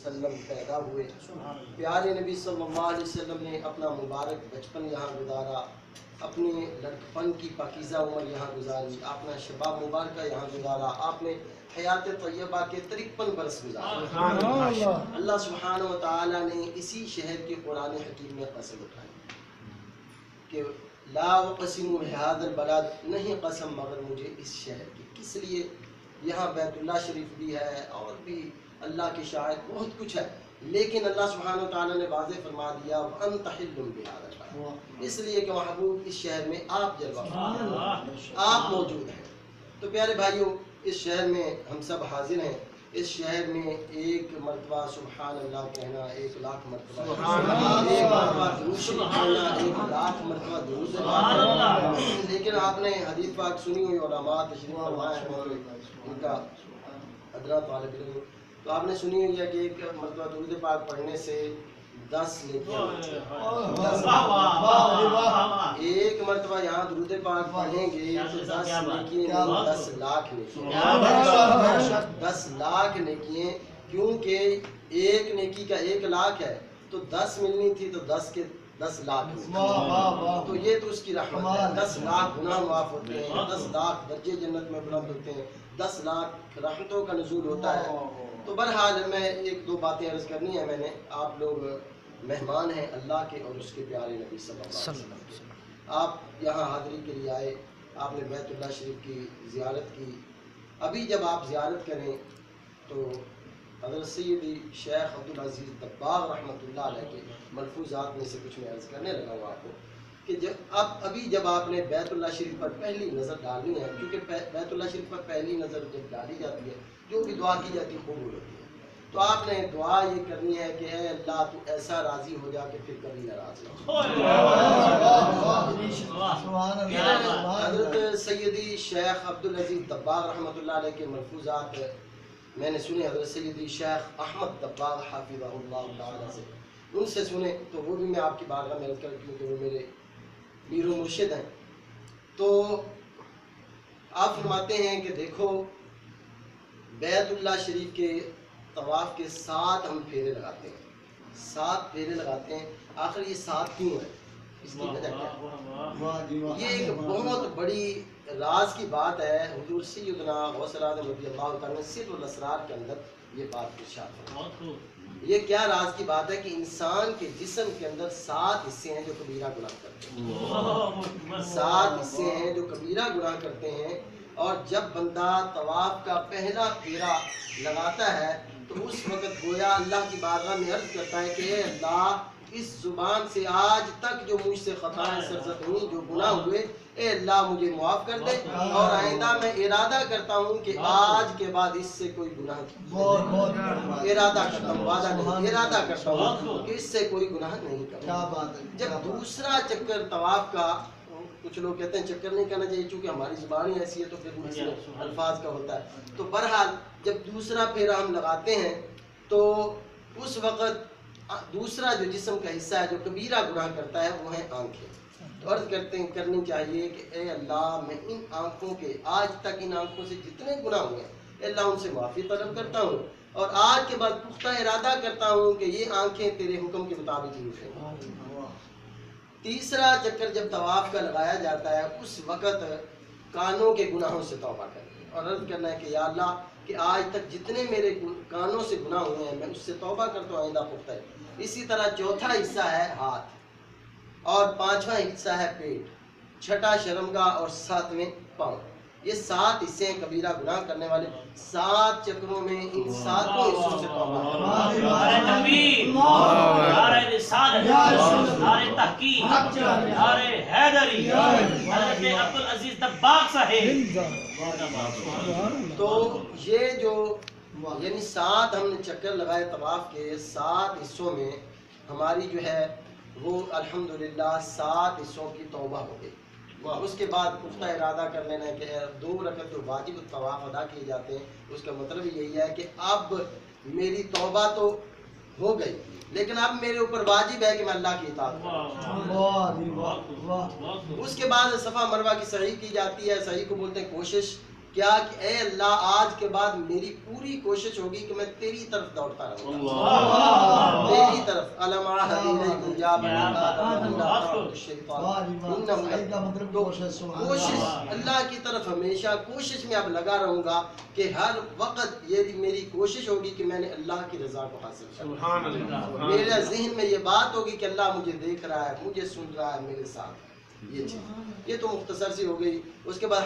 वसल्लम पैदा हुए। प्यारे नबी सल्लल्लाहु अलैहि वसल्लम ने अपना मुबारक बचपन यहाँ गुजारा, अपने लड़कपन की पाकीज़ा उम्र यहाँ गुजारी, अपना शबाब मुबारक यहाँ गुजारा, आपने हयात तय्यबा के 53 बरस गुजारे। अल्लाह सुब्हानहु व तआला ने इसी शहर के कुरान हकीम में कसम उठाई कि ला वक़सिमु बिहाज़ल बलद, नहीं कसम मगर मुझे इस शहर की। किस लिए? यहाँ बैतुल्लाह शरीफ भी है और भी अल्लाह के शायर बहुत कुछ है, लेकिन अल्लाह सुब्हानहु व तआला ने वाज़ेह फरमा दिया अनत हिल्लुम बिहाज़ल बलद, इसलिए कि महबूब इस शहर में आप जलवा आप मौजूद हैं। तो प्यारे भाइयों, इस शहर में हम सब हाजिर हैं। इस शहर में एक मरतबा सुबहान अल्लाह कहना 1 लाख मरतबा, एक मरतबा दुरूद शरीफ कहना 1 लाख मरतबा दुरूद। लेकिन आपने हदीस पाक सुनी हुई उलमा तशरीफ फरमाया है, उनका अदना तालिब इल्म, तो आपने सुनी हुई है कि एक मरतबा दुरूद पाक पढ़ने से 10 नेकियां, एक मरतबा यहाँ दुरूद पाक पढ़ेंगे तो 10 नेकियां, 10 लाख नेकियां, 10 लाख नेकियां, क्योंकि एक नेकी का 1 लाख है तो 10 मिलनी थी तो 10 के 10 लाख, तो ये तो उसकी रहमत है। 10 लाख गुनाह माफ होते हैं, 10 लाख दर्जे जन्नत में बुलंद होते हैं, 10 लाख रहमतों का नुज़ूल होता है। तो बहरहाल मैं 1-2 बातें अर्ज़ करनी है मैंने। आप लोग मेहमान हैं अल्लाह के और उसके प्यारे नबी सल्लल्लाहु अलैहि वसल्लम। आप यहाँ हाज़िरी के लिए आए, आपने बैतुल्लाह शरीफ की ज़ियारत की। अभी जब आप ज़ियारत करें तो हज़रत सैयदी शेख अब्दुल अज़ीज़ दब्बाग़ रहमतुल्लाह अलैह के मलफूज़ात में से कुछ मैं अर्ज़ करने लगा हूँ आपको कि अभी जब आपने बैतुल्लाह शरीफ पर पहली नज़र डालनी है, क्योंकि बैतुल्लाह शरीफ पर पहली नज़र जब डाली जाती है जो भी दुआ की जाती है कबूल होती है। तो आपने दुआ ये करनी है कि ऐ अल्लाह तू ऐसा राज़ी हो जा कि फिर कभी नाराज़ ना हो। हज़रत सैयदी शेख अब्दुल अज़ीज़ दब्बाग़ रहमतुल्लाह अलैह के मलफूज़ात मैंने सुने हज़रत सैयदी शेख अहमद दब्बाग़ हाफ़िज़हुल्लाह तआला से, उनसे सुने, तो वो भी मैं आपकी बारगाह में अर्ज़ कर क्योंकि वो मेरे मीर व मुर्शिद हैं। तो आप फरमाते हैं कि देखो बैतुल्लाह शरीफ के तवाफ़ के 7 हम फेरे लगाते हैं, 7 फेरे लगाते हैं। आखिर ये 7 क्यों है, इसकी वजह क्या है? ये एक बहुत बड़ी राज की बात है। हुज़ूर सैयदना गौसुल आज़म रज़ियल्लाहु तआला ने सिर्रुल असरार के अंदर ये बात इरशाद फरमाई। ये क्या राज की बात है कि इंसान के जिस्म के अंदर 7 हिस्से हैं जो कबीरा गुनाह करते हैं, 7 हिस्से हैं जो कबीरा गुनाह करते हैं। और जब बंदा तवाफ का पहला फेरा लगाता है तो उस वक़्त गोया अल्लाह की बारगाह में अर्ज़ करता है कि अल्लाह इस ज़ुबान से आज तक जो मुझसे ख़ताएं सरज़द हुई, जो गुनाह हुए, ए अल्लाह मुझे माफ़ कर दे और आइंदा मैं इरादा करता हूँ कि आज के बाद इससे कोई गुनाह इरादा करता हूँ, वादा नहीं, इरादा करता हूँ कि इससे कोई गुनाह नहीं करूँगा। जब दूसरा चक्कर तवाफ का, कुछ लोग कहते हैं चक्कर नहीं करना चाहिए क्योंकि हमारी ज़ुबान ही ऐसी है तो फिर इसमें अल्फाज का होता है। तो बहरहाल जब दूसरा फेरा हम लगाते हैं तो उस वक़्त दूसरा जो जिस्म का हिस्सा है जो कबीरा गुनाह करता है वो है आँखें। तो अर्ज़ करनी चाहिए कि ए अल्लाह मैं इन आँखों के, आज तक इन आँखों से जितने गुनाह हुए अल्लाह उनसे माफ़ी तलब करता हूँ और आज के बाद पुख्ता इरादा करता हूँ कि ये आँखें तेरे हुक्म के मुताबिक ही उठेंगी। तीसरा चक्कर जब तवाफ का लगाया जाता है उस वक़्त कानों के गुनाहों से तौबा करना और अर्ज़ करना है कि या अल्लाह कि आज तक जितने मेरे कानों से गुनाह हुए हैं मैं उससे तौबा करता हूँ आइंदा पुख्ता है। इसी तरह चौथा हिस्सा है हाथ और 5वां हिस्सा है पेट, 6ठा शर्मगाह और 7वें पाँव। ये 7 हिस्से हैं कबीरा गुनाह करने वाले। 7 चक्रों में इन 7 हिस्सों से तौबा तो ये जो यानी 7 हमने चक्कर लगाए तवाफ के 7 हिस्सों में हमारी जो है वो अल्हम्दुलिल्लाह 7 हिस्सों की तौबा हो गई। उसके बाद पुख्ता इरादा कर लेना है कि 2 रकत जो वाजिब तवाफ अदा किए जाते हैं उसका मतलब यही है कि अब मेरी तौबा तो हो गई लेकिन अब मेरे ऊपर वाजिब है कि मैं अल्लाह की इताअत करूं। उसके बाद सफ़ा मरवा की सही की जाती है। सही को बोलते हैं कोशिश। کیا کہ اے اللہ آج کے بعد میری پوری کوشش ہوگی کہ میں تیری طرف دوڑتا رہوں گا، تیری طرف علم عہد الیکم یا بنی آدم لا تعبدوا الشیطان، تو کوشش اللہ کی طرف ہمیشہ کوشش میں اب لگا رہوں گا کہ ہر وقت یہ میری کوشش ہوگی کہ میں نے اللہ کی رضا کو حاصل کروں، میرے ذہن میں یہ بات ہوگی کہ اللہ مجھے دیکھ رہا ہے، مجھے سن رہا ہے، میرے ساتھ. یہ چیز یہ تو مختصر سی ہو گئی. اس کے بعد